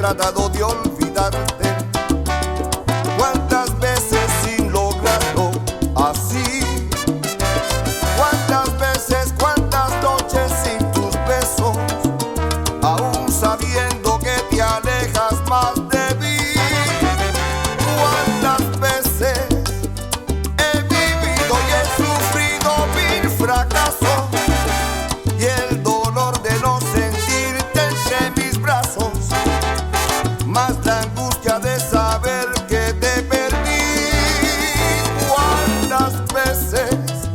tratado de olvidarte. ¿Cuántas veces sin lograrlo así? ¿Cuántas veces, cuántas noches sin tus besos? Aún sabiendo que te alejas más de mí. ¿Cuántas veces he vivido y he sufrido mil fracasos? Y el dolor de no sentirte entre mis brazos, más la angustia de saber que te perdí. ¿Cuántas veces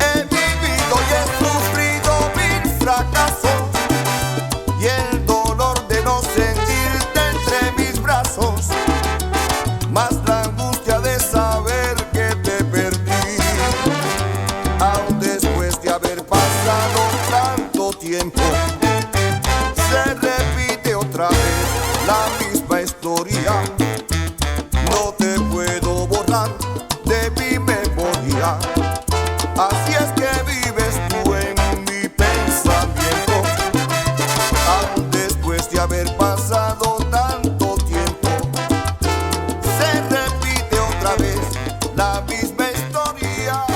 he vivido y he sufrido mil fracasos? Y el dolor de no sentirte entre mis brazos, más la angustia de saber que te perdí. Aún después de haber pasado tanto tiempo, se repite otra vez la misma historia. No te puedo borrar de mi memoria. Así es que vives tú en mi pensamiento. Aún después de haber pasado tanto tiempo, se repite otra vez la misma historia.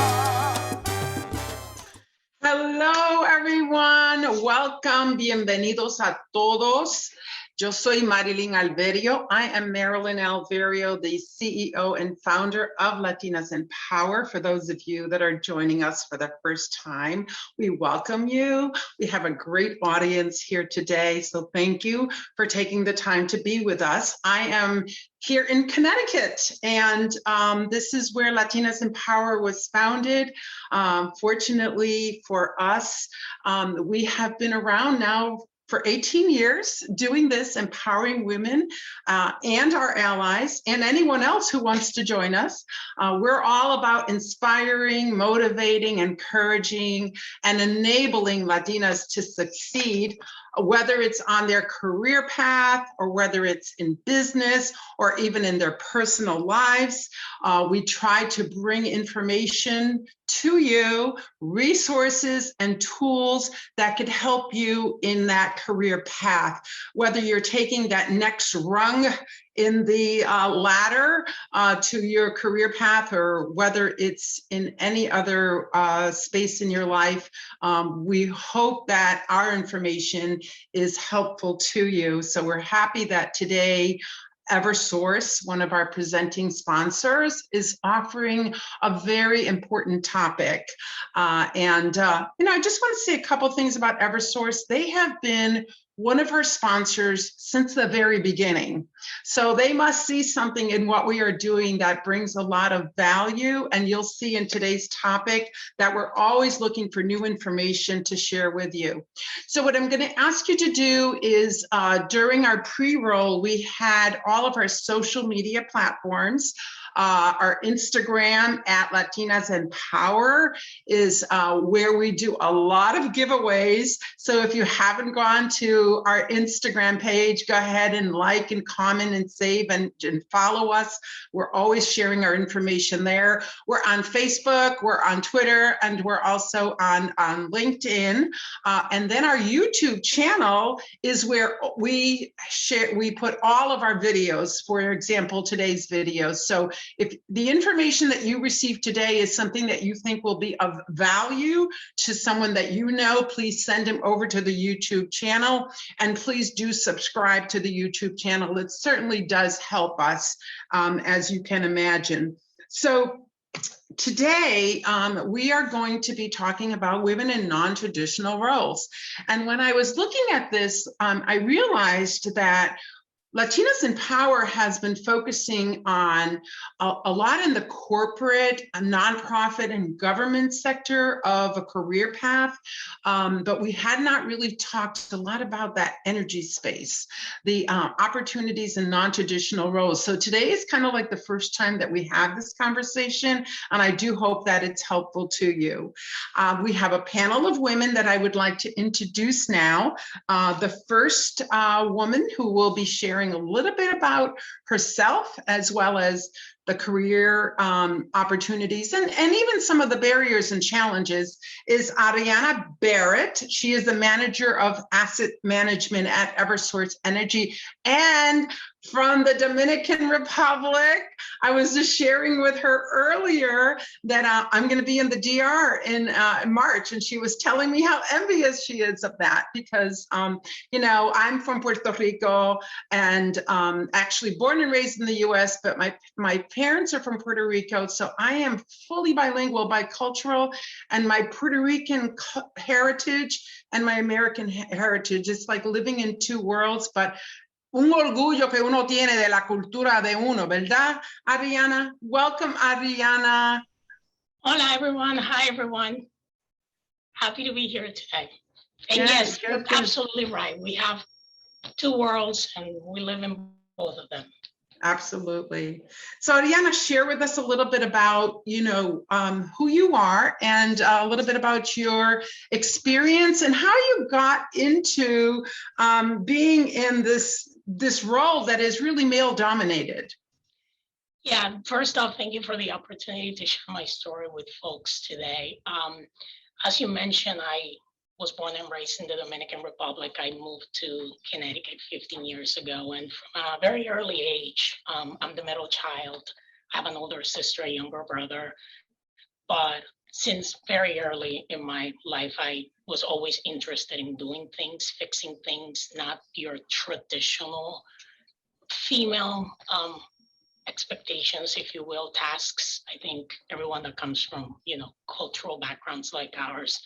Hello, everyone. Welcome. Bienvenidos a todos. Yo soy Marilyn Alverio. I am Marilyn Alverio, the CEO and founder of Latinas in Power. For those of you that are joining us for the first time, we welcome you. We have a great audience here today, so thank you for taking the time to be with us. I am here in Connecticut, and this is where Latinas in Power was founded. Fortunately for us, we have been around now for 18 years doing this, empowering women and our allies and anyone else who wants to join us. We're all about inspiring, motivating, encouraging, and enabling Latinas to succeed, whether it's on their career path or whether it's in business or even in their personal lives. We try to bring information to you, resources and tools that could help you in that career path, whether you're taking that next rung in the ladder to your career path or whether it's in any other space in your life. We hope that our information is helpful to you. So we're happy that today EverSource, one of our presenting sponsors, is offering a very important topic. I just want to say a couple things about EverSource. They have been one of our sponsors since the very beginning. So they must see something in what we are doing that brings a lot of value. And you'll see in today's topic that we're always looking for new information to share with you. So what I'm going to ask you to do is during our pre-roll, we had all of our social media platforms. Our Instagram at Latinas in Power is where we do a lot of giveaways. So if you haven't gone to our Instagram page, go ahead and like and comment and save and follow us. We're always sharing our information there. We're on Facebook, we're on Twitter, and we're also on LinkedIn. And then our YouTube channel is where we put all of our videos, for example, today's videos. So if the information that you receive today is something that you think will be of value to someone that you know, please send them over to the YouTube channel, and please do subscribe to the YouTube channel. It certainly does help us, as you can imagine. So today, we are going to be talking about women in non-traditional roles. And when I was looking at this, I realized that Latinas in Power has been focusing on a lot in the corporate, nonprofit, and government sector of a career path, but we had not really talked a lot about that energy space, the opportunities in non-traditional roles. So today is kind of like the first time that we have this conversation, and I do hope that it's helpful to you. We have a panel of women that I would like to introduce now. The first woman who will be sharing a little bit about herself, as well as the career opportunities and even some of the barriers and challenges is Ariana Barrett. She is the manager of asset management at Eversource Energy. And from the Dominican Republic, I was just sharing with her earlier that I'm going to be in the DR in March, and she was telling me how envious she is of that because, you know, I'm from Puerto Rico and actually born and raised in the U.S., but my parents are from Puerto Rico, so I am fully bilingual, bicultural, and my Puerto Rican heritage and my American heritage. It's like living in two worlds, but un orgullo que uno tiene de la cultura de uno, ¿verdad, Ariana? Welcome, Ariana. Hola, everyone. Hi, everyone. Happy to be here today. And yes, you're absolutely right. We have two worlds and we live in both of them. Absolutely. So Ariana, share with us a little bit about, you know, who you are and a little bit about your experience and how you got into being in this role that is really male dominated. Yeah, first off, thank you for the opportunity to share my story with folks today. As you mentioned, I was born and raised in the Dominican Republic. I moved to Connecticut 15 years ago. And from a very early age, I'm the middle child. I have an older sister, a younger brother. But since very early in my life, I was always interested in doing things, fixing things, not your traditional female expectations, if you will, tasks. I think everyone that comes from, you know, cultural backgrounds like ours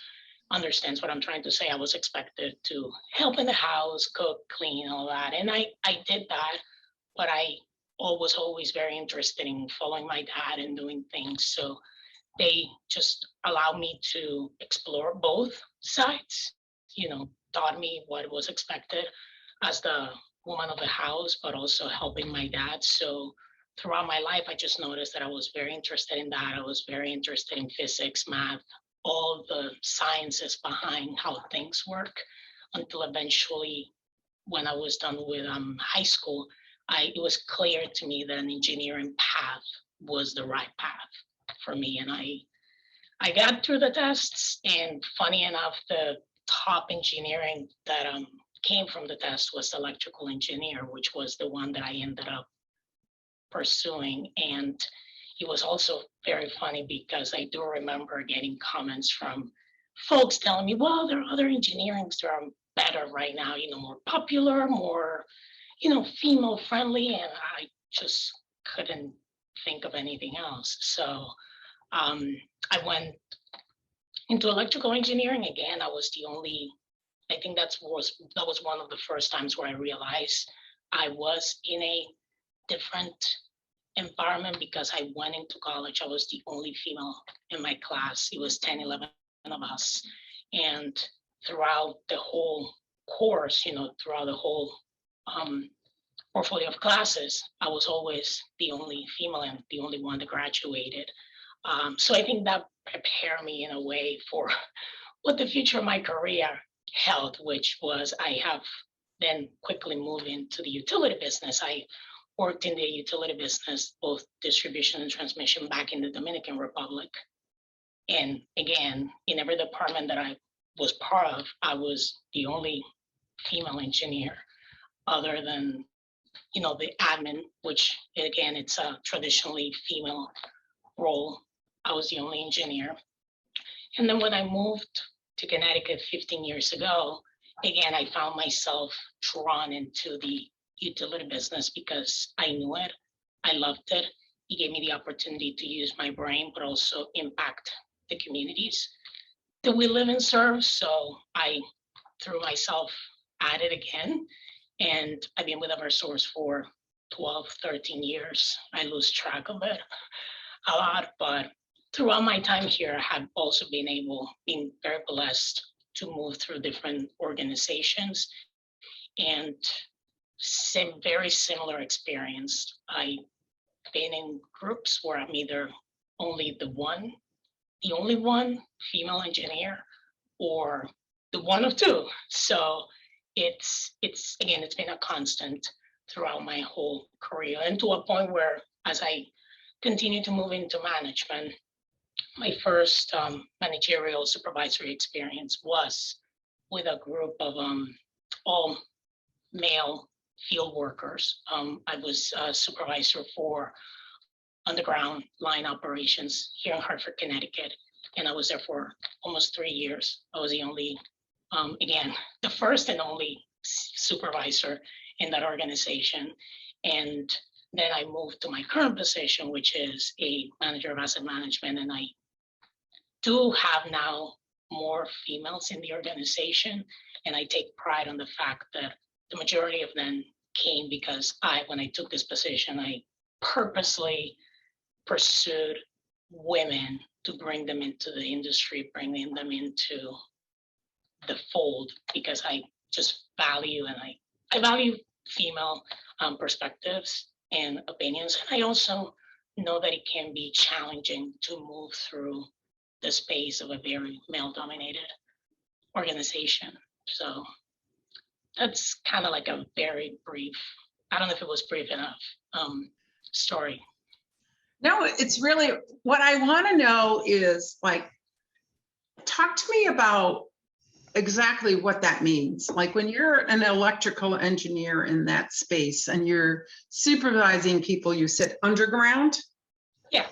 understands what I'm trying to say. I was expected to help in the house, cook, clean, all that. And I did that, but I was always very interested in following my dad and doing things. So they just allowed me to explore both sides, you know, taught me what was expected as the woman of the house, but also helping my dad. So throughout my life, I just noticed that I was very interested in that. I was very interested in physics, math, all the sciences behind how things work, until eventually, when I was done with high school, it was clear to me that an engineering path was the right path for me. And I got through the tests, and funny enough, the top engineering that came from the test was electrical engineer, which was the one that I ended up pursuing. And it was also very funny because I do remember getting comments from folks telling me, well, there are other engineerings that are better right now, you know, more popular, more, you know, female friendly. And I just couldn't think of anything else. So I went into electrical engineering again. I was the only, I think that was one of the first times where I realized I was in a different environment because I went into college. I was the only female in my class. It was 10, 11 of us. And throughout the whole course, you know, throughout the whole portfolio of classes, I was always the only female and the only one that graduated. So I think that prepared me in a way for what the future of my career held, which was I have then quickly moved into the utility business. I worked in the utility business, both distribution and transmission, back in the Dominican Republic. And again, in every department that I was part of, I was the only female engineer, other than, you know, the admin, which again, it's a traditionally female role. I was the only engineer. And then when I moved to Connecticut 15 years ago, again, I found myself drawn into the utility business because I knew it, I loved it. It gave me the opportunity to use my brain, but also impact the communities that we live and serve. So I threw myself at it again. And I've been with Eversource for 12, 13 years. I lose track of it a lot, but throughout my time here, I have also been very blessed to move through different organizations and very similar experience. I've been in groups where I'm either only the only one female engineer, or the one of two. So it's been a constant throughout my whole career, and to a point where, as I continued to move into management. My first managerial supervisory experience was with a group of all male field workers. I was a supervisor for underground line operations here in Hartford, Connecticut, and I was there for almost 3 years. I was the only, again, the first and only supervisor in that organization. And then I moved to my current position, which is a manager of asset management, and I do have now more females in the organization, and I take pride on the fact that the majority of them came because when I took this position, I purposely pursued women to bring them into the industry, bringing them into the fold, because I just value, and I value female perspectives and opinions. And I also know that it can be challenging to move through the space of a very male-dominated organization. So that's kind of like a very brief, I don't know if it was brief enough, story. No, it's really, what I want to know is, like, talk to me about exactly what that means. Like, when you're an electrical engineer in that space and you're supervising people, you said underground? Yeah.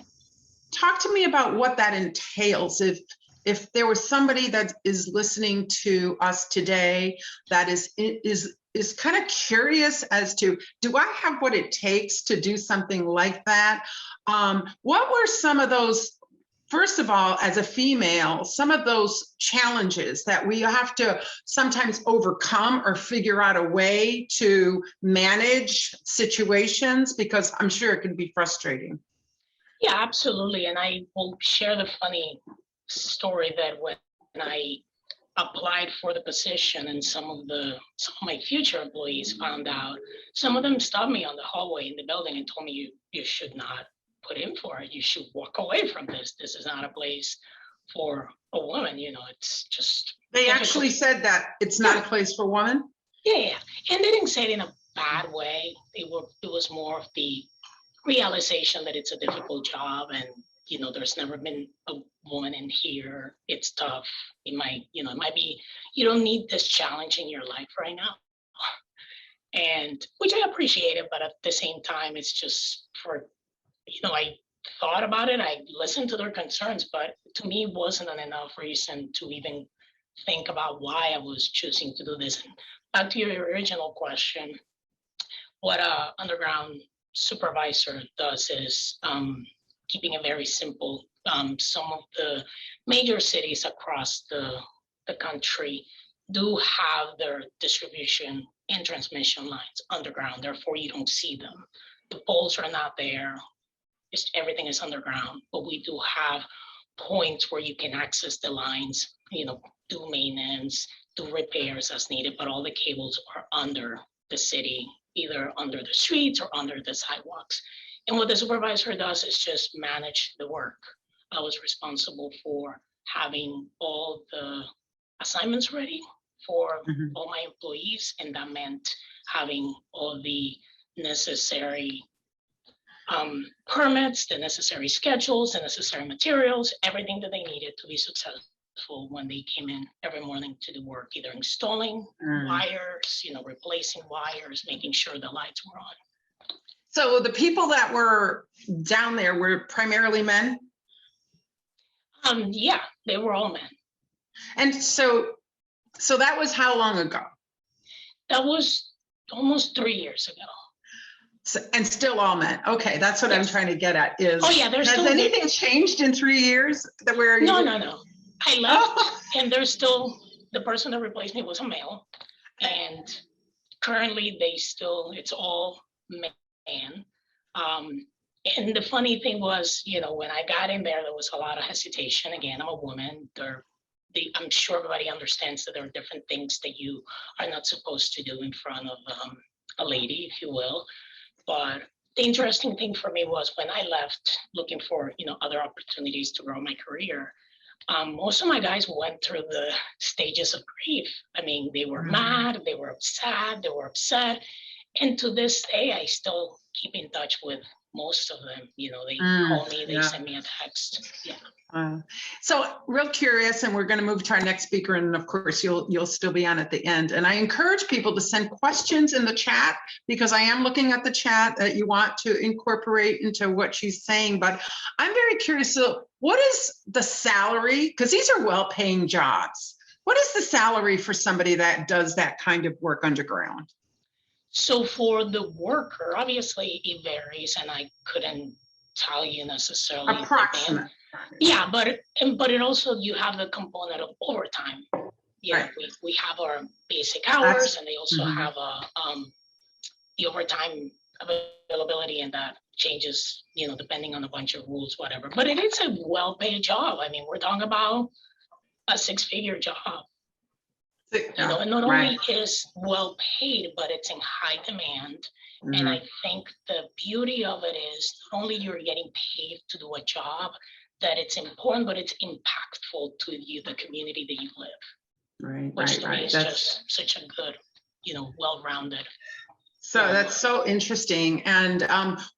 Talk to me about what that entails. If there was somebody that is listening to us today that is kind of curious as to, do I have what it takes to do something like that? What were some of those, first of all, as a female, some of those challenges that we have to sometimes overcome or figure out a way to manage situations? Because I'm sure it can be frustrating. Yeah, absolutely. And I will share the funny story that when I applied for the position and some of my future employees found out, some of them stopped me on the hallway in the building and told me, you should not put in for it. You should walk away from this. This is not a place for a woman. It's just. They difficult. Actually said that it's not a place for women? Yeah. And they didn't say it in a bad way. It was more of the realization that it's a difficult job, and there's never been a woman in here. It's tough. It might be, you don't need this challenge in your life right now. And which I appreciated, but at the same time, it's just I thought about it. I listened to their concerns, but to me, it wasn't an enough reason to even think about why I was choosing to do this. And back to your original question, what a underground supervisor does is keeping it very simple. Some of the major cities across the country do have their distribution and transmission lines underground. Therefore, you don't see them. The poles are not there. Everything is underground, but we do have points where you can access the lines, do maintenance, do repairs as needed, but all the cables are under the city, either under the streets or under the sidewalks. And what the supervisor does is just manage the work. I was responsible for having all the assignments ready for all my employees, and that meant having all the necessary permits, the necessary schedules, the necessary materials, everything that they needed to be successful when they came in every morning to do work, either installing wires, replacing wires, making sure the lights were on. So the people that were down there were primarily men? Yeah, they were all men. And so that was how long ago? That was almost 3 years ago. So, and still all men. Okay, that's what I'm trying to get at. Is there's has anything changed in 3 years that where No. I left, and there's still the person that replaced me was a male, and currently it's all men. And the funny thing was, when I got in there was a lot of hesitation. Again, I'm a woman. I'm sure everybody understands that there are different things that you are not supposed to do in front of a lady, if you will. But the interesting thing for me was when I left looking for, other opportunities to grow my career, most of my guys went through the stages of grief. I mean, they were mad, they were sad, they were upset. And to this day, I still keep in touch with most of them, you know, they Mm, call me, they yeah. send me a text. Yeah. So real curious, and we're going to move to our next speaker, and of course you'll still be on at the end. And I encourage people to send questions in the chat, because I am looking at the chat that you want to incorporate into what she's saying. But I'm very curious. So what is the salary? Because these are well-paying jobs. What is the salary for somebody that does that kind of work underground? So for the worker, obviously it varies, and I couldn't tell you necessarily the band. Approximate. Yeah, but it also, you have the component of overtime. Yeah, Right. we have our basic hours, and they also have the overtime availability, and that changes, you know, depending on a bunch of rules, whatever. But it is a well-paid job. I mean, we're talking about a six-figure job. You know, and not only is well paid, but it's in high demand. And I think the beauty of it is not only you're getting paid to do a job, that it's important, but it's impactful to you, the community that you live. Right, which to me is just such a good, you know, well-rounded. So that's so interesting. And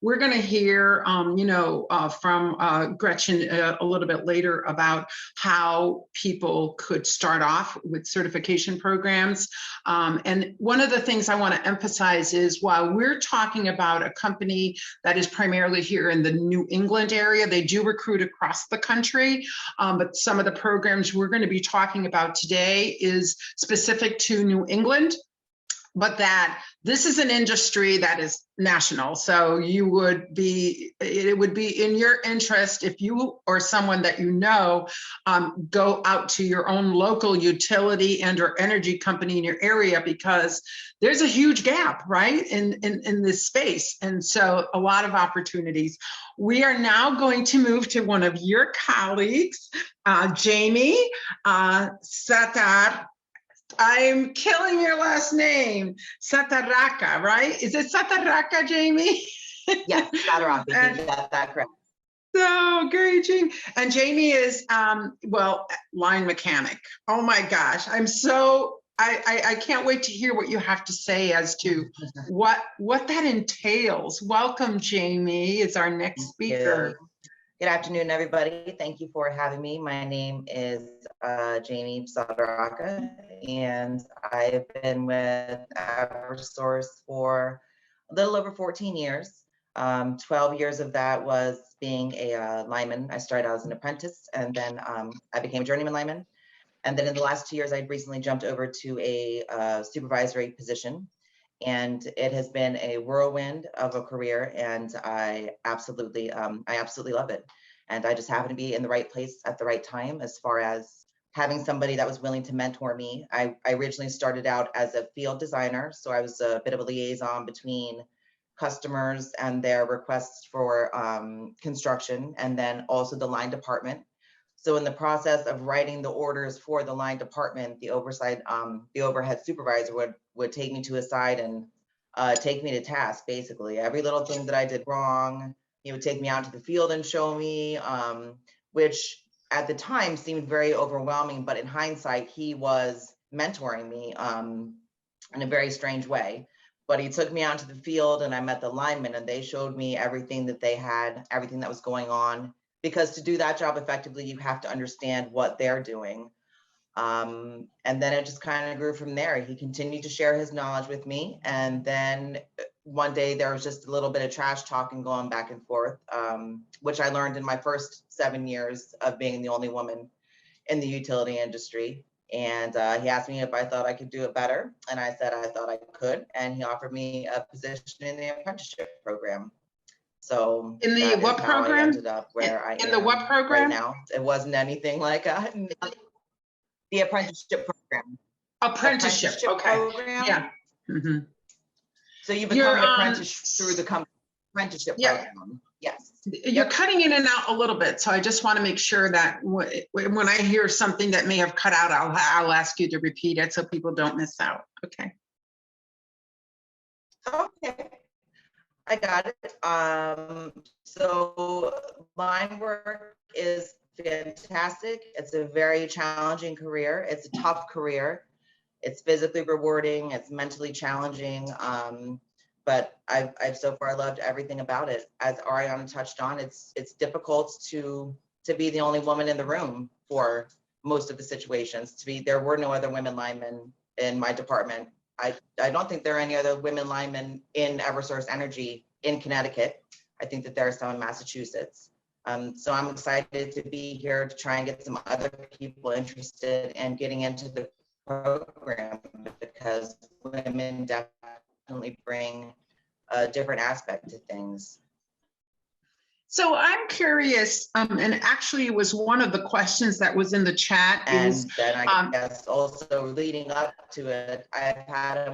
we're going to hear, you know, from Gretchen a little bit later about how people could start off with certification programs. And one of the things I want to emphasize is, while we're talking about a company that is primarily here in the New England area, they do recruit across the country. But some of the programs we're going to be talking about today is specific to New England, but that this is an industry that is national. So it would be in your interest, if you or someone that you know go out to your own local utility and or energy company in your area, because there's a huge gap, right, in this space. And so a lot of opportunities. We are now going to move to one of your colleagues, Jamie Satar. I'm killing your last name, Sataraka, right? Is it Sataraka, Jamie? Yes, Sataraka, you got that correct. So great, Jamie. And Jamie is, well, line mechanic. Oh my gosh, I'm so, I can't wait to hear what you have to say as to what that entails. Welcome, Jamie, is our next speaker. Good afternoon, everybody. Thank you for having me. My name is Jamie Sadaraka, and I've been with Eversource for a little over 14 years. 12 years of that was being a lineman. I started out as an apprentice, and then I became a journeyman lineman. And then in the last 2 years, I recently jumped over to a supervisory position. And it has been a whirlwind of a career, and I absolutely love it. And I just happen to be in the right place at the right time, as far as having somebody that was willing to mentor me. I originally started out as a field designer, so I was a bit of a liaison between customers and their requests for construction, and then also the line department. So in the process of writing the orders for the line department, the overhead supervisor would take me to a side and take me to task, basically. Every little thing that I did wrong, he would take me out to the field and show me, which at the time seemed very overwhelming, but in hindsight, he was mentoring me in a very strange way. But he took me out to the field, and I met the linemen, and they showed me everything that they had, everything that was going on. Because to do that job effectively, you have to understand what they're doing. And then it just kind of grew from there. He continued to share his knowledge with me. And then one day there was just a little bit of trash talking going back and forth, which I learned in my first 7 years of being the only woman in the utility industry. And he asked me if I thought I could do it better. And I said I thought I could. And he offered me a position in the apprenticeship program. So in the what program? I ended up where I am in the what program? Right now. It wasn't anything like the apprenticeship program. Apprenticeship, okay. Program. Yeah. Mm-hmm. So you become an apprentice through the apprenticeship program. Yes. You're cutting in and out a little bit, so I just want to make sure that when I hear something that may have cut out, I'll ask you to repeat it so people don't miss out. Okay. Okay. I got it. So line work is fantastic. It's a very challenging career. It's a tough career. It's physically rewarding. It's mentally challenging. but I've so far loved everything about it. As Ariana touched on, it's difficult to be the only woman in the room for most of the situations. There were no other women linemen in my department. I don't think there are any other women linemen in Eversource Energy in Connecticut. I think that there are some in Massachusetts. So I'm excited to be here to try and get some other people interested in getting into the program, because women definitely bring a different aspect to things. So I'm curious, and actually it was one of the questions that was in the chat. And then I guess also leading up to it, I've had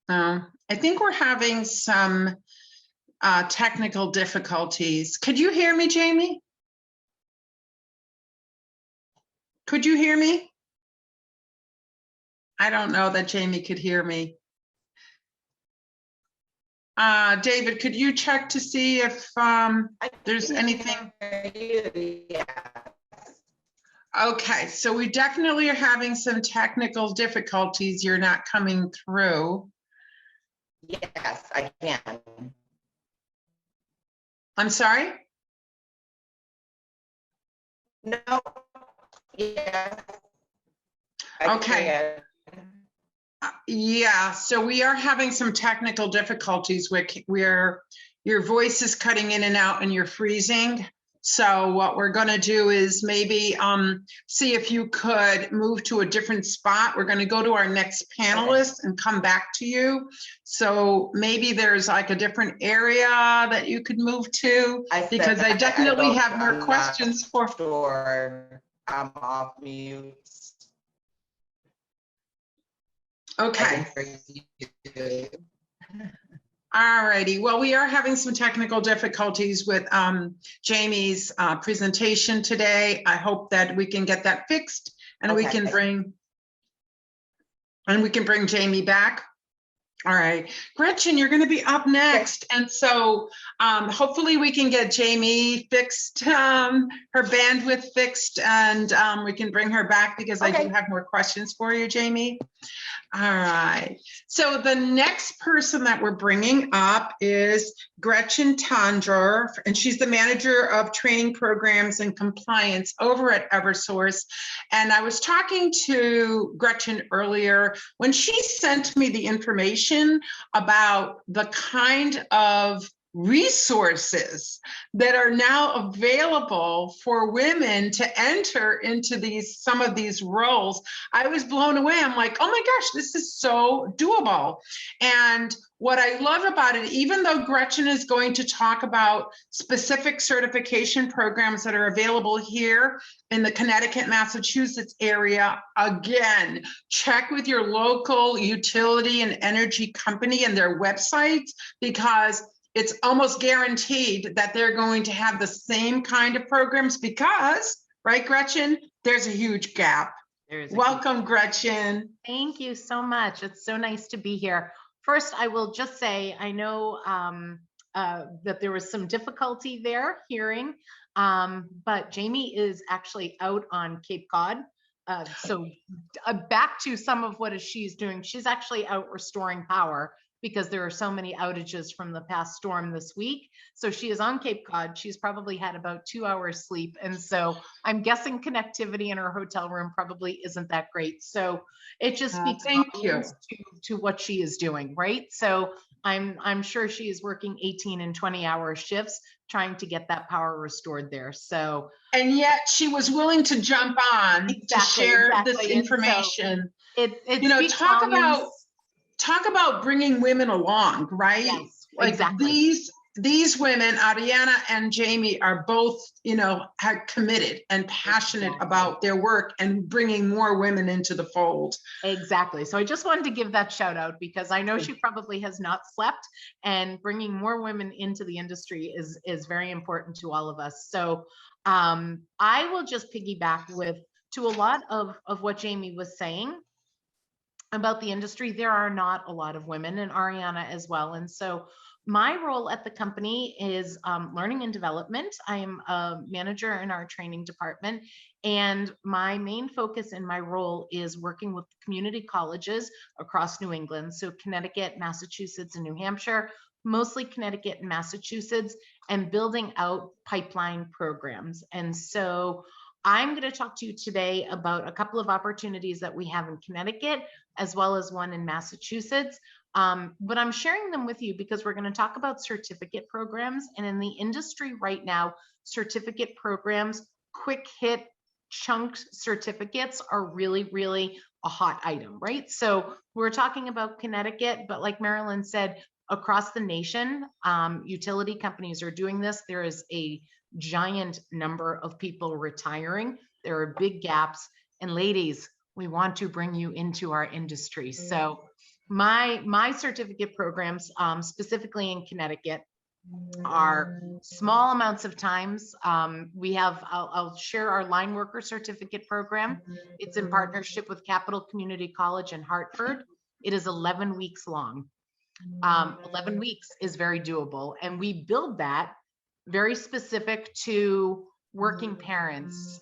I think we're having some technical difficulties. Could you hear me, Jamie? Could you hear me? I don't know that Jamie could hear me. David, could you check to see if there's anything? Okay, so we definitely are having some technical difficulties. You're not coming through. Yes, I can. I'm sorry? No. Yeah. Okay. Yeah, so we are having some technical difficulties where your voice is cutting in and out and you're freezing. So what we're going to do is maybe see if you could move to a different spot. We're going to go to our next panelist and come back to you. So maybe there's like a different area that you could move to, because I definitely have more questions for. Sure, I'm off mute. Okay. All righty. Well, we are having some technical difficulties with Jamie's presentation today. I hope that we can get that fixed and we can bring Jamie back. All right, Gretchen, you're going to be up next. And so hopefully we can get Jamie fixed, her bandwidth fixed, and we can bring her back, because I do have more questions for you, Jamie. All right, so the next person that we're bringing up is Gretchen Tondrer, and she's the manager of training programs and compliance over at Eversource. And I was talking to Gretchen earlier when she sent me the information about the kind of resources that are now available for women to enter into some of these roles. I was blown away. I'm like, oh my gosh, this is so doable. And what I love about it, even though Gretchen is going to talk about specific certification programs that are available here in the Connecticut, Massachusetts area, again, check with your local utility and energy company and their websites, because it's almost guaranteed that they're going to have the same kind of programs, because, right, Gretchen, there's a huge gap. Welcome, Gretchen. Thank you so much. It's so nice to be here. First, I will just say, I know that there was some difficulty there hearing, but Jamie is actually out on Cape Cod. So back to some of what she's doing. She's actually out restoring power, because there are so many outages from the past storm this week. So she is on Cape Cod. She's probably had about 2 hours sleep. And so I'm guessing connectivity in her hotel room probably isn't that great. So it just speaks to what she is doing, right? So I'm sure she is working 18 and 20-hour shifts trying to get that power restored there. So, and yet she was willing to jump on to share this information. So you know, talk about bringing women along, right? Yes, like exactly. These women, Ariana and Jamie, are both, you know, committed and passionate about their work and bringing more women into the fold. Exactly. So I just wanted to give that shout out, because I know she probably has not slept, and bringing more women into the industry is very important to all of us. So I will just piggyback to a lot of what Jamie was saying about the industry. There are not a lot of women, and Ariana as well. And so My role at the company is learning and development. I am a manager in our training department, and my main focus in my role is working with community colleges across New England. So Connecticut, Massachusetts, and New Hampshire, mostly Connecticut and Massachusetts, and building out pipeline programs. And so I'm going to talk to you today about a couple of opportunities that we have in Connecticut, as well as one in Massachusetts. But I'm sharing them with you because we're going to talk about certificate programs. And in the industry right now, certificate programs, quick hit chunked certificates are really, really a hot item, right? So we're talking about Connecticut, but like Marilyn said, across the nation, utility companies are doing this. There is a giant number of people retiring. There are big gaps. And ladies, we want to bring you into our industry. So my certificate programs, specifically in Connecticut, are small amounts of times. We have, I'll share our line worker certificate program. It's in partnership with Capital Community College in Hartford. It is 11 weeks long. 11 weeks is very doable. And we build that very specific to working parents,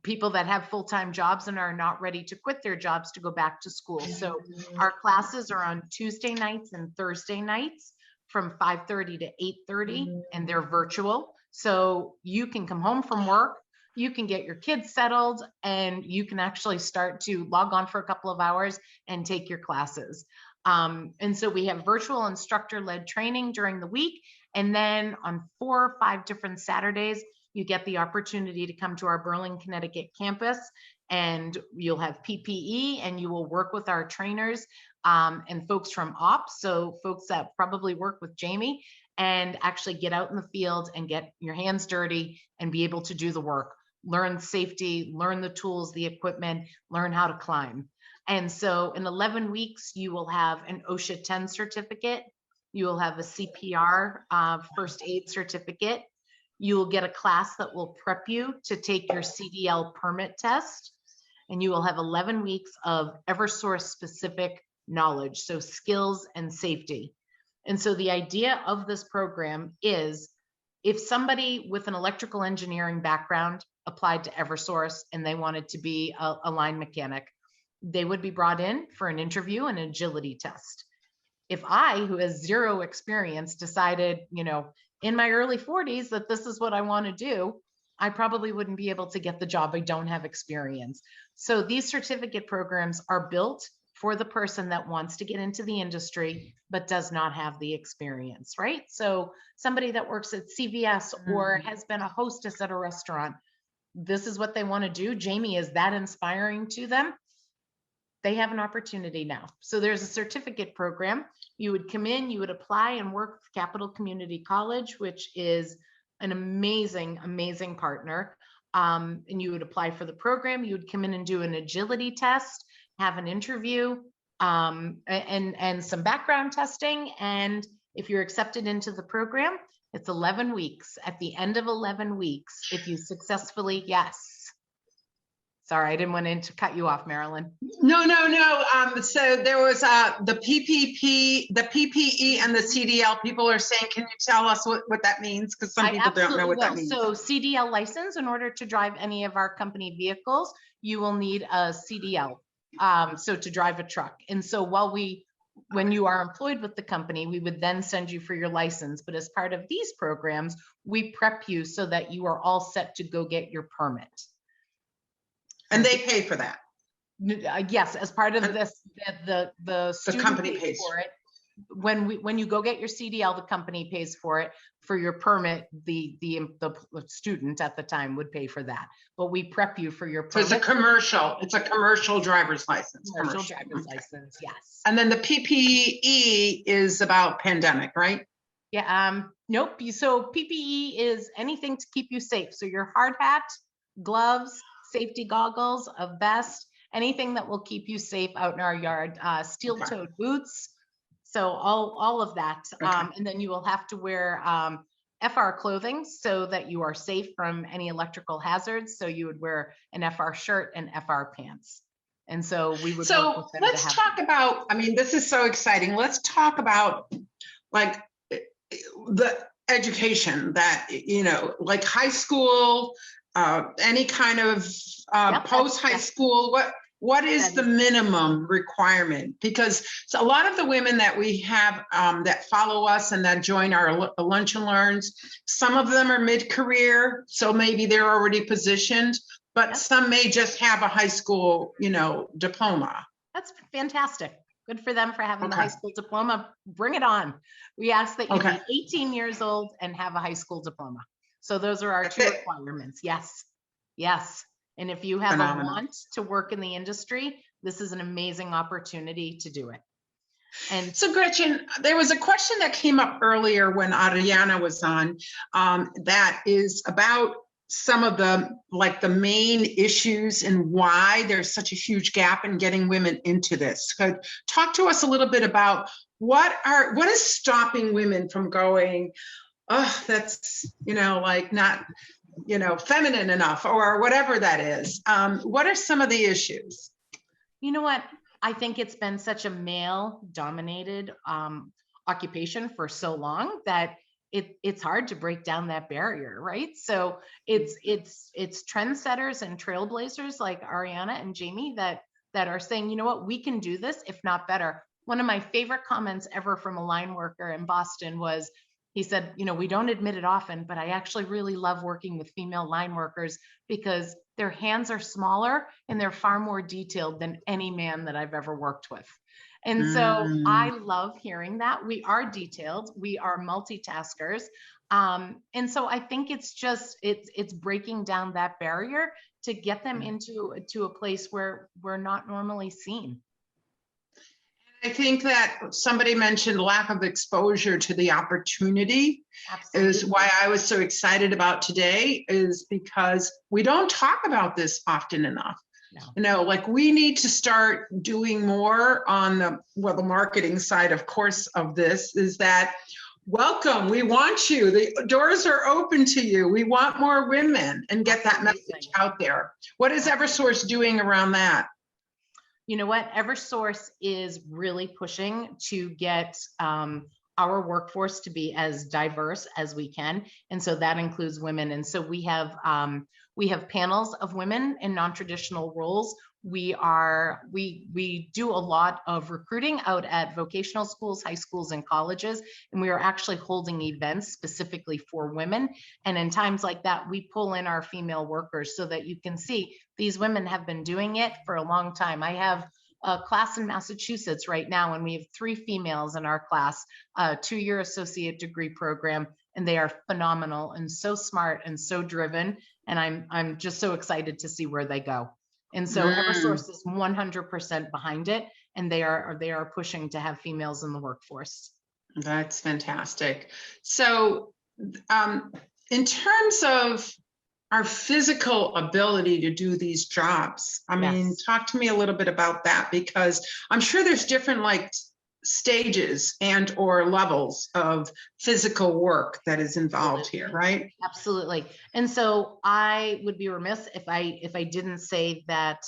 people that have full-time jobs and are not ready to quit their jobs to go back to school. So our classes are on Tuesday nights and Thursday nights from 5:30 to 8:30, and they're virtual. So you can come home from work, you can get your kids settled, and you can actually start to log on for a couple of hours and take your classes. And so we have virtual instructor-led training during the week. And then on 4 or 5 different Saturdays, you get the opportunity to come to our Berlin, Connecticut campus, and you'll have PPE, and you will work with our trainers and folks from ops. So folks that probably work with Jamie, and actually get out in the field and get your hands dirty and be able to do the work, learn safety, learn the tools, the equipment, learn how to climb. And so in 11 weeks, you will have an OSHA 10 certificate. You will have a CPR first aid certificate. You will get a class that will prep you to take your CDL permit test. And you will have 11 weeks of Eversource specific knowledge, so skills and safety. And so the idea of this program is, if somebody with an electrical engineering background applied to Eversource and they wanted to be a line mechanic, they would be brought in for an interview and agility test. If I, who has zero experience, decided, in my early 40s that this is what I want to do, I probably wouldn't be able to get the job. I don't have experience. So these certificate programs are built for the person that wants to get into the industry, but does not have the experience, right? So somebody that works at CVS or has been a hostess at a restaurant, this is what they want to do. Jamie is that inspiring to them. They have an opportunity now. So there's a certificate program. You would come in, you would apply and work with Capital Community College, which is an amazing, amazing partner. And you would apply for the program. You would come in and do an agility test, have an interview, and some background testing. And if you're accepted into the program, it's 11 weeks. At the end of 11 weeks, if you successfully, yes. Sorry, I didn't want to cut you off, Marilyn. No. So there was the PPP, the PPE, and the CDL. People are saying, can you tell us what that means? Because some people don't know what that means. So CDL license, in order to drive any of our company vehicles, you will need a CDL. So to drive a truck. And so when you are employed with the company, we would then send you for your license. But as part of these programs, we prep you so that you are all set to go get your permit. And they pay for that? Yes, as part of this, the student company pays for it. When you go get your CDL, the company pays for it. For your permit, the student at the time would pay for that. But we prep you for your permit. So it's a commercial driver's license. Commercial driver's license, yes. And then the PPE is about pandemic, right? Yeah. Nope. So PPE is anything to keep you safe. So your hard hat, gloves, safety goggles, a vest, anything that will keep you safe out in our yard, steel-toed boots. So all of that. Okay. And then you will have to wear FR clothing so that you are safe from any electrical hazards. So you would wear an FR shirt and FR pants. And so we would. So let's talk about, this is so exciting. Let's talk about like the education that, like high school, any kind of post-high school, what is the minimum requirement? Because a lot of the women that we have that follow us and that join our Lunch and Learns, some of them are mid-career, so maybe they're already positioned, but some may just have a high school, diploma. That's fantastic. Good for them for having the high school diploma. Bring it on. We ask that you be 18 years old and have a high school diploma. So those are our two requirements. Yes. Yes. And if you have a want to work in the industry, this is an amazing opportunity to do it. And so Gretchen, there was a question that came up earlier when Ariana was on, that is about some of the main issues and why there's such a huge gap in getting women into this. Could talk to us a little bit about what is stopping women from going, oh, that's, not, feminine enough, or whatever that is. What are some of the issues? You know what? I think it's been such a male dominated occupation for so long that it's hard to break down that barrier, right? So it's trendsetters and trailblazers like Ariana and Jamie that are saying, you know what, we can do this, if not better. One of my favorite comments ever from a line worker in Boston was, he said, we don't admit it often, but I actually really love working with female line workers because their hands are smaller and they're far more detailed than any man that I've ever worked with. And so I love hearing that. We are detailed, we are multitaskers. And so I think it's breaking down that barrier to get them into a place where we're not normally seen. I think that somebody mentioned lack of exposure to the opportunity. Absolutely. Is why I was so excited about today, is because we don't talk about this often enough. No. We need to start doing more on the marketing side, of course, of this, is that welcome, we want you, the doors are open to you, we want more women, and get that message out there. What is Eversource doing around that? You know what? Eversource is really pushing to get our workforce to be as diverse as we can. And so that includes women. And so we have panels of women in non-traditional roles. We do a lot of recruiting out at vocational schools, high schools, and colleges, and we are actually holding events specifically for women. And in times like that, we pull in our female workers so that you can see these women have been doing it for a long time. I have a class in Massachusetts right now, and we have 3 females in our class, a 2-year associate degree program, and they are phenomenal and so smart and so driven. And I'm just so excited to see where they go. And so Eversource is 100% behind it, and they are pushing to have females in the workforce. That's fantastic. So in terms of our physical ability to do these jobs, I mean, talk to me a little bit about that, because I'm sure there's different stages and or levels of physical work that is involved here, right? Absolutely. And so I would be remiss if I didn't say that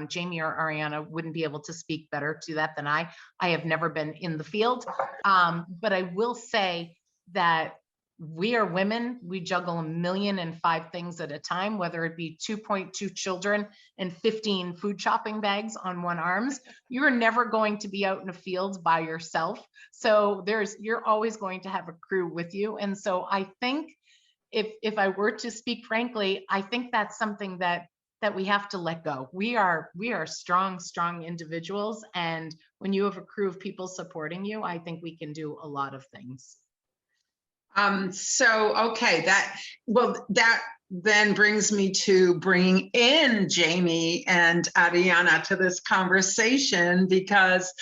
Jamie or Ariana wouldn't be able to speak better to that than I. I have never been in the field, but I will say that we are women. We juggle 1,000,005 things at a time, whether it be 2.2 children and 15 food shopping bags on one arms. You're never going to be out in a field by yourself. So you're always going to have a crew with you. And so I think if I were to speak frankly, I think that's something that we have to let go. We are strong individuals. And when you have a crew of people supporting you, I think we can do a lot of things. Okay, that then brings me to bringing in Jamie and Ariana to this conversation, because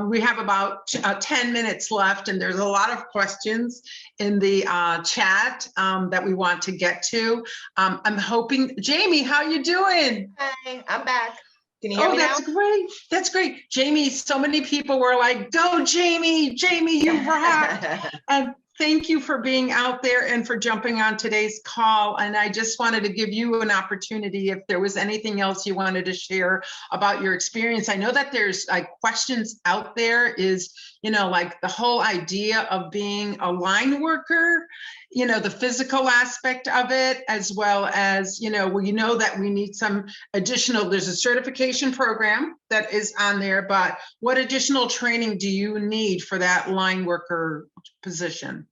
we have about 10 minutes left, and there's a lot of questions in the chat that we want to get to. I'm hoping, Jamie, how you doing? Hi, I'm back. Can you hear me now? Great. That's great. Jamie, so many people were like, go Jamie, you rock. And thank you for being out there and for jumping on today's call. And I just wanted to give you an opportunity if there was anything else you wanted to share about your experience. I know that there's like questions out there is, you know, like the whole idea of being a line worker, you know, the physical aspect of it, as well as, you know, we know that we need some additional, there's a certification program that is on there, but what additional training do you need for that line worker position?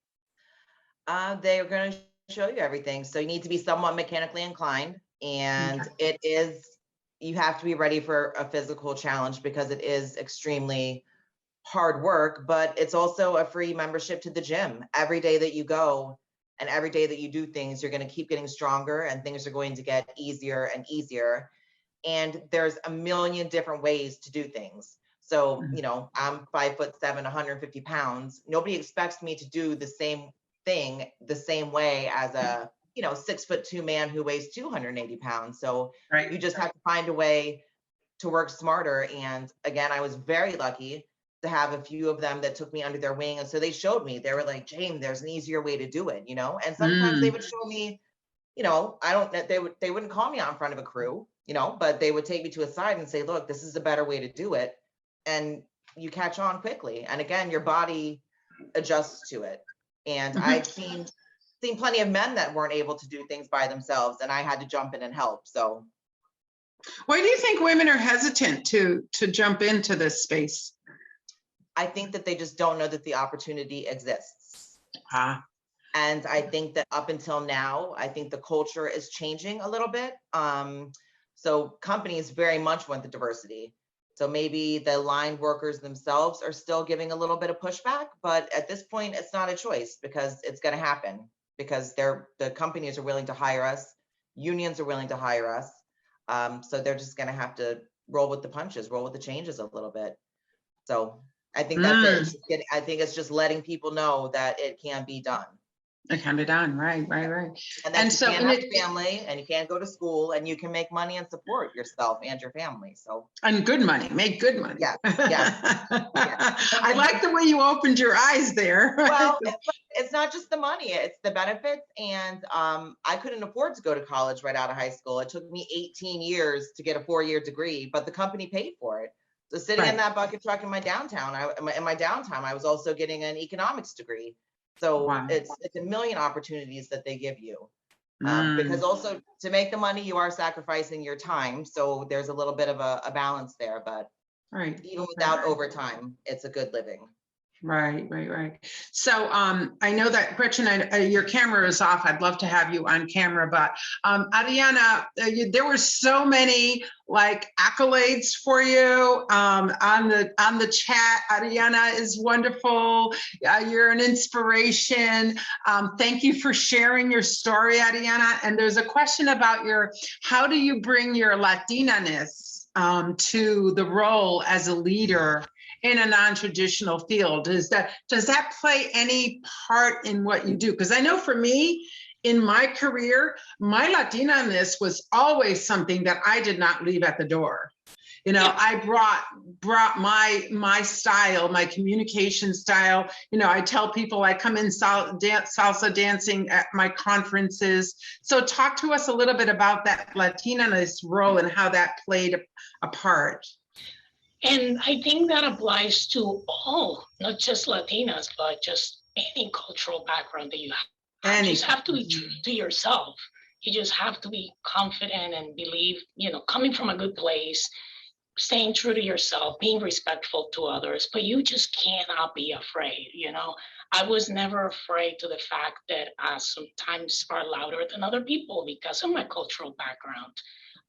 They are going to show you everything. So you need to be somewhat mechanically inclined, and Okay. it is, you have to be ready for a physical challenge because it is extremely hard work, but it's also a free membership to the gym. Every day that you go and every day that you do things, you're going to keep getting stronger and things are going to get easier and easier. And there's a million different ways to do things. So, you know, I'm 5'7", 150 pounds. Nobody expects me to do the same thing the same way as a, you know, 6'2" man who weighs 280 pounds. So Right. you just have to find a way to work smarter. And again, I was very lucky to have a few of them that took me under their wing. And so they showed me, they were like, Jane, there's an easier way to do it, you know? And sometimes they would show me, you know, they wouldn't call me out in front of a crew, you know, but they would take me to a side and say, look, this is a better way to do it. And you catch on quickly. And again, your body adjusts to it. And I've seen plenty of men that weren't able to do things by themselves, and I had to jump in and help. So Why do you think women are hesitant to jump into this space? I think that they just don't know that the opportunity exists. Ah. And I think that up until now, I think the culture is changing a little bit. So companies very much want the diversity. So maybe the line workers themselves are still giving a little bit of pushback, but at this point, it's not a choice because it's going to happen because the companies are willing to hire us, unions are willing to hire us. So they're just going to have to roll with the punches, roll with the changes a little bit. So I think that's it. I think it's just letting people know that it can be done. It can be done, right. And so you can't have a family, and you can't go to school, and you can make money and support yourself and your family. So and good money, make good money. Yeah. I like the way you opened your eyes there. Well, it's not just the money; it's the benefits. And I couldn't afford to go to college right out of high school. It took me 18 years to get a 4-year degree, but the company paid for it. So sitting in that bucket truck in my downtime, I was also getting an economics degree. So it's a million opportunities that they give you. Because also to make the money, you are sacrificing your time. So there's a little bit of a balance there, but even without overtime, it's a good living. Right. So I know that Gretchen, your camera is off. I'd love to have you on camera, but Ariana, there were so many like accolades for you on the chat. Ariana is wonderful. You're an inspiration. Thank you for sharing your story, Ariana. And there's a question about how do you bring your Latina-ness to the role as a leader in a non-traditional field? Does that play any part in what you do? Because I know for me, in my career, my Latina-ness was always something that I did not leave at the door. You know, I brought my style, my communication style. You know, I tell people I come in salsa dancing at my conferences. So talk to us a little bit about that Latina-ness role and how that played a part. And I think that applies to all, not just Latinas, but just any cultural background that you have. You just have to be true to yourself. You just have to be confident and believe, you know, coming from a good place, staying true to yourself, being respectful to others, but you just cannot be afraid, you know. I was never afraid to the fact that I sometimes are louder than other people because of my cultural background.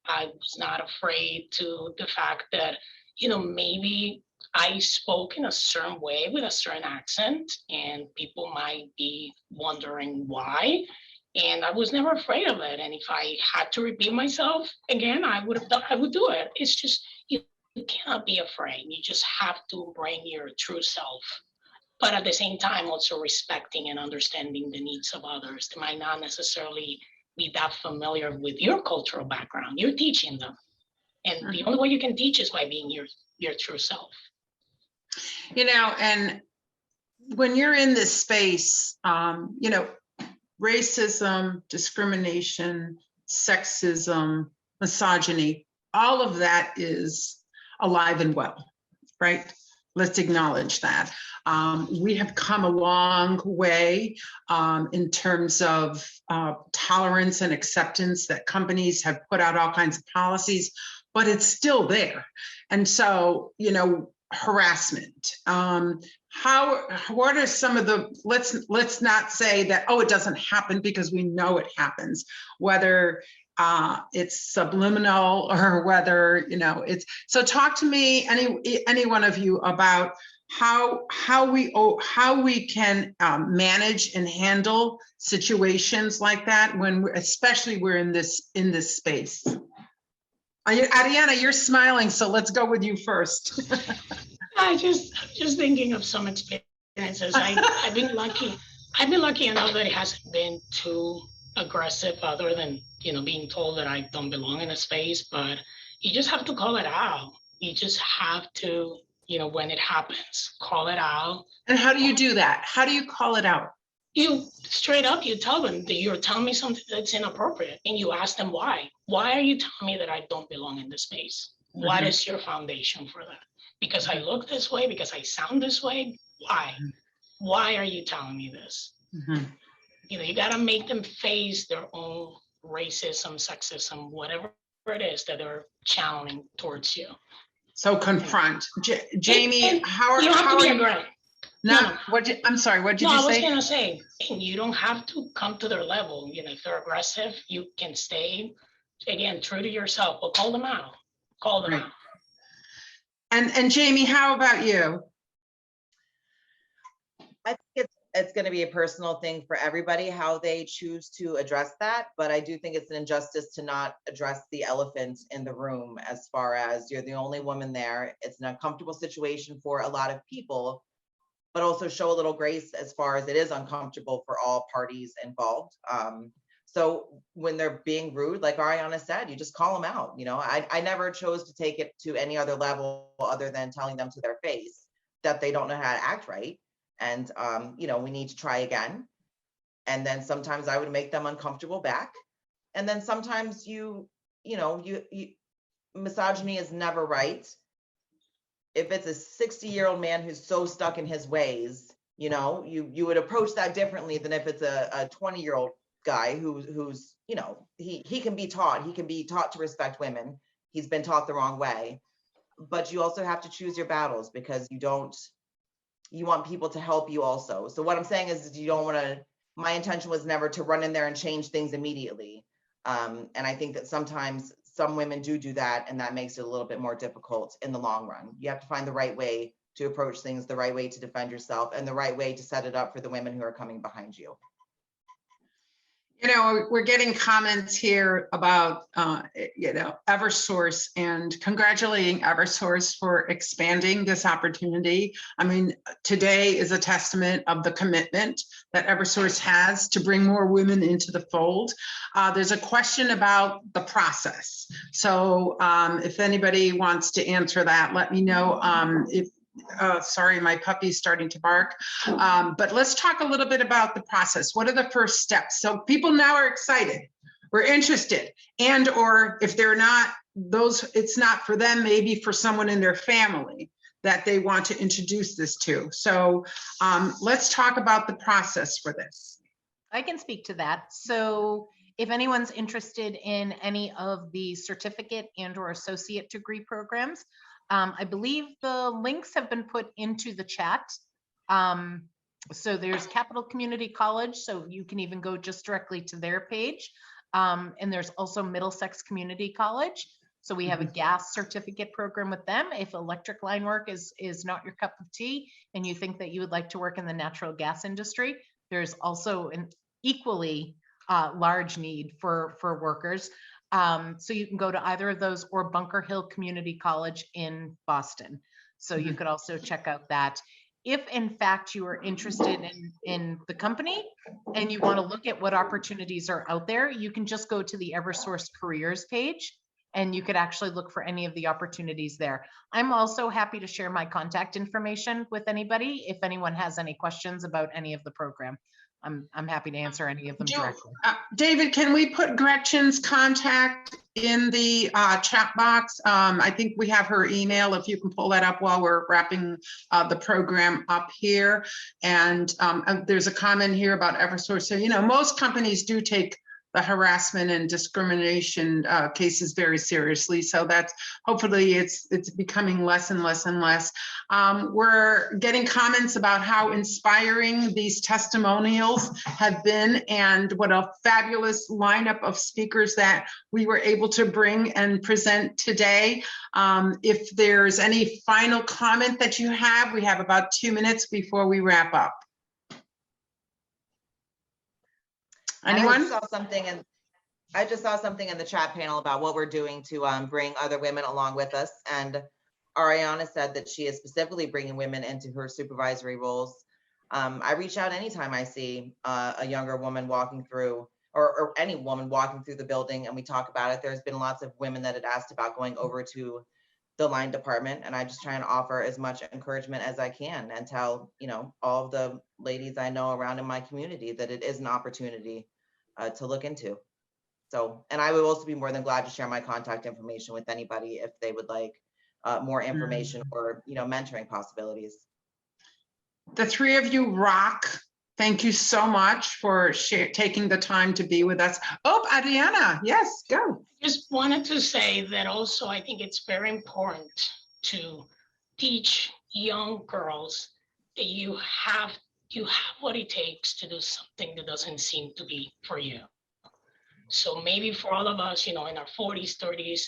I was not afraid to the fact that, you know, maybe I spoke in a certain way with a certain accent and people might be wondering why. And I was never afraid of it. And if I had to repeat myself again, I would do it. It's just, you cannot be afraid. You just have to bring your true self. But at the same time, also respecting and understanding the needs of others. They might not necessarily be that familiar with your cultural background. You're teaching them. And the only way you can teach is by being your true self. You know, and when you're in this space, you know, racism, discrimination, sexism, misogyny, all of that is alive and well, right? Let's acknowledge that. We have come a long way in terms of tolerance and acceptance, that companies have put out all kinds of policies, but it's still there. And so, you know, harassment. What are some of the, let's not say that, oh, it doesn't happen, because we know it happens, whether it's subliminal or whether, you know, it's, so talk to me, any one of you, about how we can manage and handle situations like that when especially we're in this space. Ariana, you're smiling, so let's go with you first. I'm just thinking of some experiences. I've been lucky enough that it hasn't been too aggressive, other than, you know, being told that I don't belong in a space. But you just have to call it out. You just have to, you know, when it happens, call it out. And how do you do that? How do you call it out? You straight up, you tell them that you're telling me something that's inappropriate, and you ask them why. Why are you telling me that I don't belong in this space? Mm-hmm. What is your foundation for that? Because I look this way, because I sound this way? Why? Mm-hmm. Why are you telling me this? Mm-hmm. You know, you got to make them face their own racism, sexism, whatever it is that they're channeling towards you. So confront. Jamie, how are you? No, I'm sorry, what did you say? I was going to say, and you don't have to come to their level. You know, if they're aggressive, you can stay, again, true to yourself, but call them out. Call them out. And Jamie, how about you? I think it's going to be a personal thing for everybody, how they choose to address that. But I do think it's an injustice to not address the elephant in the room, as far as you're the only woman there. It's an uncomfortable situation for a lot of people, but also show a little grace as far as it is uncomfortable for all parties involved. So when they're being rude, like Ariana said, you just call them out. You know, I never chose to take it to any other level other than telling them to their face that they don't know how to act right. And, you know, we need to try again. And then sometimes I would make them uncomfortable back. And then sometimes you know, misogyny is never right. If it's a 60-year-old man who's so stuck in his ways, you know, you would approach that differently than if it's a 20-year-old guy who's, you know, he can be taught to respect women. He's been taught the wrong way. But you also have to choose your battles, because you want people to help you also. So what I'm saying is you don't want to, my intention was never to run in there and change things immediately. And I think that sometimes some women do that, and that makes it a little bit more difficult in the long run. You have to find the right way to approach things, the right way to defend yourself, and the right way to set it up for the women who are coming behind you. You know, we're getting comments here about, you know, Eversource, and congratulating Eversource for expanding this opportunity. I mean, today is a testament of the commitment that Eversource has to bring more women into the fold. There's a question about the process. So if anybody wants to answer that, let me know. Sorry, my puppy's starting to bark. But let's talk a little bit about the process. What are the first steps? So people now are excited, we're interested, and or if they're not, it's not for them, maybe for someone in their family that they want to introduce this to. So let's talk about the process for this. I can speak to that. So if anyone's interested in any of the certificate and or associate degree programs, I believe the links have been put into the chat. So there's Capital Community College, so you can even go just directly to their page. And there's also Middlesex Community College. So we have a gas certificate program with them. If electric line work is not your cup of tea and you think that you would like to work in the natural gas industry, there's also an equally large need for workers. So you can go to either of those, or Bunker Hill Community College in Boston. So you could also check out that. If in fact you are interested in the company and you want to look at what opportunities are out there, you can just go to the Eversource careers page and you could actually look for any of the opportunities there. I'm also happy to share my contact information with anybody if anyone has any questions about any of the program. I'm happy to answer any of them directly. David, can we put Gretchen's contact in the chat box? I think we have her email, if you can pull that up while we're wrapping the program up here. And there's a comment here about Eversource. So, you know, most companies do take the harassment and discrimination cases very seriously. So that's hopefully it's becoming less and less and less. We're getting comments about how inspiring these testimonials have been and what a fabulous lineup of speakers that we were able to bring and present today. If there's any final comment that you have, we have about 2 minutes before we wrap up. Anyone? I just saw something in the chat panel about what we're doing to bring other women along with us. And Ariana said that she is specifically bringing women into her supervisory roles. I reach out anytime I see a younger woman walking through, or any woman walking through the building, and we talk about it. There's been lots of women that had asked about going over to the line department, and I just try and offer as much encouragement as I can and tell, you know, all of the ladies I know around in my community that it is an opportunity to look into. So, and I would also be more than glad to share my contact information with anybody if they would like more information or, you know, mentoring possibilities. The three of you rock. Thank you so much for taking the time to be with us. Oh, Adriana, yes, go. Just wanted to say that also I think it's very important to teach young girls that you have what it takes to do something that doesn't seem to be for you. So maybe for all of us, you know, in our 40s, 30s,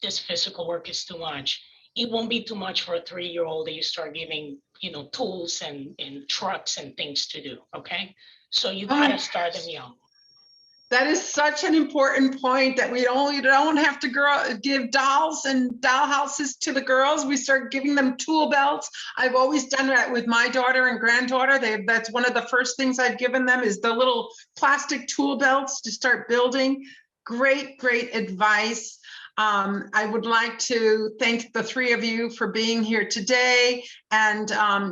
this physical work is too much. It won't be too much for a 3-year-old that you start giving, you know, tools and trucks and things to do, okay? So you gotta start them young. That is such an important point, that we don't have to give dolls and doll houses to the girls. We start giving them tool belts. I've always done that with my daughter and granddaughter. That's one of the first things I've given them is the little plastic tool belts to start building. Great, great advice. I would like to thank the three of you for being here today, and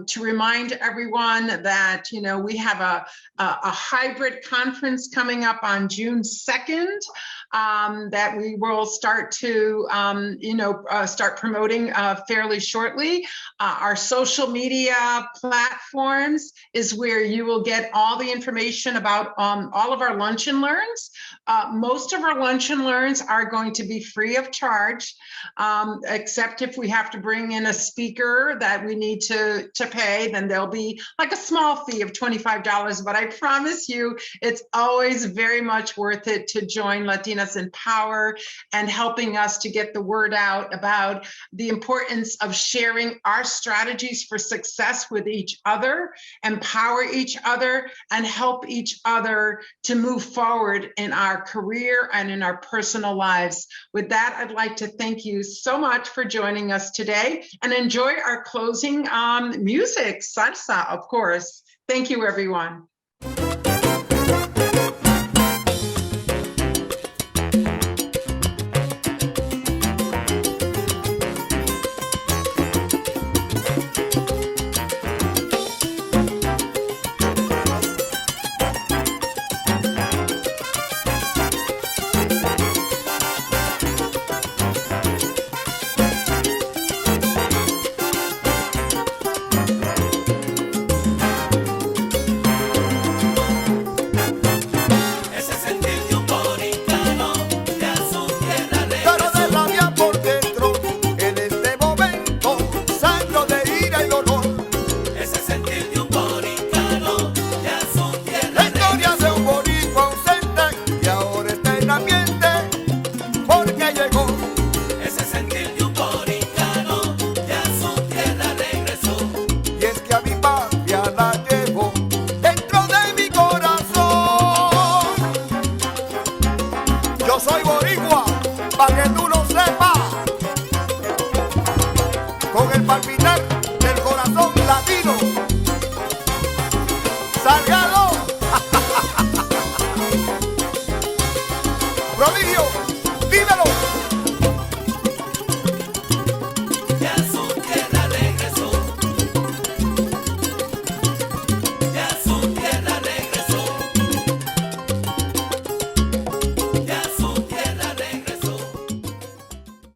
to remind everyone that, you know, we have a hybrid conference coming up on June 2nd that we will start to, start promoting fairly shortly. Our social media platforms is where you will get all the information about all of our lunch and learns. Most of our lunch and learns are going to be free of charge, except if we have to bring in a speaker that we need to pay, then there'll be like a small fee of $25. But I promise you, it's always very much worth it to join Latinas in Power and helping us to get the word out about the importance of sharing our strategies for success with each other, empower each other, and help each other to move forward in our career and in our personal lives. With that, I'd like to thank you so much for joining us today, and enjoy our closing music, salsa, of course. Thank you, everyone.